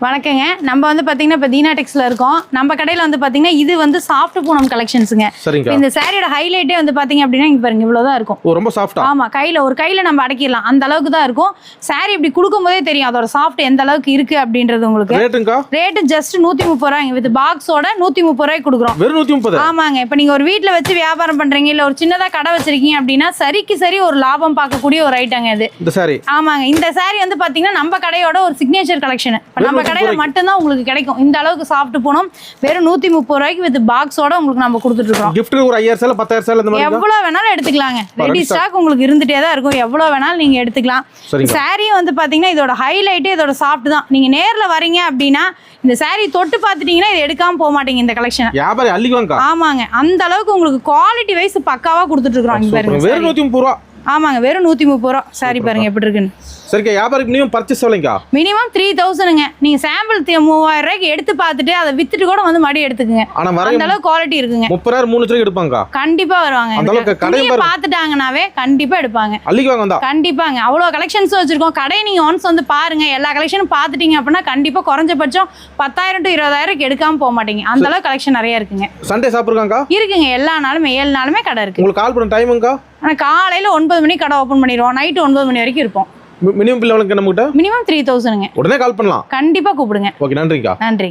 வணக்கங்க. நம்ம வந்து பாத்தீங்கன்னா இப்போ தீனா டெக்ஸ்ல இருக்கோம். நம்ம கடையில வந்து பாத்தீங்கன்னா இது வந்து சாஃப்ட் பூனம் கலெக்ஷன்ஸ்ங்க. இந்த சாரியோட ஹைலைட்டே வந்து பாத்தீங்க அப்படின்னா இங்க பாருங்க இவ்வளவுதான் இருக்கும். ரொம்ப சாஃப்ட்டா. ஆமா, ஒரு கையில நம்ம அடக்கிடலாம் அந்த அளவுக்கு தான் இருக்கும். சாரி இப்படி கொடுக்கும் போதே தெரியும் அதோட சாஃப்ட் எந்த அளவுக்கு இருக்கு அப்படின்றது உங்களுக்கு. ரேட் ஜஸ்ட் 130 ரூபாய்ங்க. வித் பாக்ஸோட 130 ரூபாய்க்கு கொடுக்குறோம். வெறும் 130. ஆமாங்க. இப்போ நீங்க ஒரு வீட்ல வச்சு வியாபாரம் பண்றீங்க இல்ல ஒரு சின்னதா கடை வச்சிருக்கீங்க அப்படின்னா சரிக்கு சரி ஒரு லாபம் பார்க்கக்கூடிய ஒரு ஐட்டங்க இது. இந்த சாரி. ஆமாங்க. இந்த சாரி வந்து பாத்தீங்கன்னா நம்ம கடையோட ஒரு சிக்னேச்சர் கலெக்ஷன். நம்ம கடையில மட்டும்தான் உங்களுக்கு கிடைக்கும். இந்த அளவுக்கு சாஃப்ட் போனோம் வெறும் 130 ரூபாய்க்கு வித் பாக்ஸோட உங்களுக்கு நம்ம கொடுத்துட்டு இருக்கோம். gift ஒரு 5000 சேல 10000 சேல இந்த மாதிரி எவ்வளவு வேணாலும் எடுத்துக்கலாங்க. ரெடி ஸ்டாக் உங்களுக்கு இருந்துட்டே தான் இருக்கும். எவ்வளவு வேணாலும் நீங்க எடுத்துக்கலாம். சாரி வந்து பாத்தீங்கன்னா இதோட ஹைலைட்டே இதோட சாஃப்ட் தான். நீங்க நேர்ல வரீங்க அப்படின்னா இந்த சாரி தொட்டு பாத்துட்டீங்கன்னா இது எடுக்காம போக மாட்டீங்க இந்த கலெக்ஷன். வியாபாரி அள்ளிக்குவாங்க. ஆமாங்க. அந்த அளவுக்கு உங்களுக்கு குவாலிட்டி வைஸ் பக்காவா கொடுத்துட்டு இருக்கோம். இங்க பாருங்க. வெறும் 130 ரூபாய். ஆமாங்க. வெறும் 130 ரூபாய். சாரி பாருங்க எப்படி இருக்குன்னு. சரிங்க. வியாபாரிக்கு மினிமம் பர்ச்சேஸ் எவ்வளவுங்க? மினிமம் 3000ங்க. நீங்க சாம்பிள் 3000 ரூபாய்க்கு எடுத்து பார்த்துட்டு அதை வித்துட்டு கூட வந்து மடி எடுத்துக்கங்க. அந்த அளவுக்கு குவாலிட்டி இருக்குங்க. 30000 3 லட்சம் எடுப்பாங்க. கண்டிப்பா வருவாங்க. அந்த அளவுக்கு கடை பார்த்துட்டாங்கனாவே கண்டிப்பா எடுப்பாங்க. அள்ளிக்குவாங்க வந்தா. கண்டிப்பாங்க. அவ்வளவு கலெக்ஷன்ஸ் வச்சிருக்கோம். கடை நீங்க ஒன்ஸ் வந்து பாருங்க. எல்லா கலெக்ஷனும் பார்த்துட்டீங்க அப்படின்னா கண்டிப்பா குறைஞ்சபட்சம் 10000 to 20000 எடுக்காம போக மாட்டீங்க. அந்த அளவுக்கு கலெக்ஷன் நிறைய இருக்குங்க. சண்டே சாப்பிடுறாங்க? இருக்குங்க. எல்லா நாளுமே 7 நாளுமே கடை இருக்கு. உங்களுக்கு கால் பண்ண டைமுங்க? காலையில 9 மணிக்கு கடை ஓபன் பண்ணிடுவோம். நைட் 9 மணி வரைக்கும் இருப்போம். மினிமம் பில் எவ்வளவுங்க நம்மகிட்ட? மினிமம் 3000ங்க. உடனே கால் பண்ணலாம். கண்டிப்பா கூப்பிடுங்க. ஓகே, நன்றிங்க. நன்றி.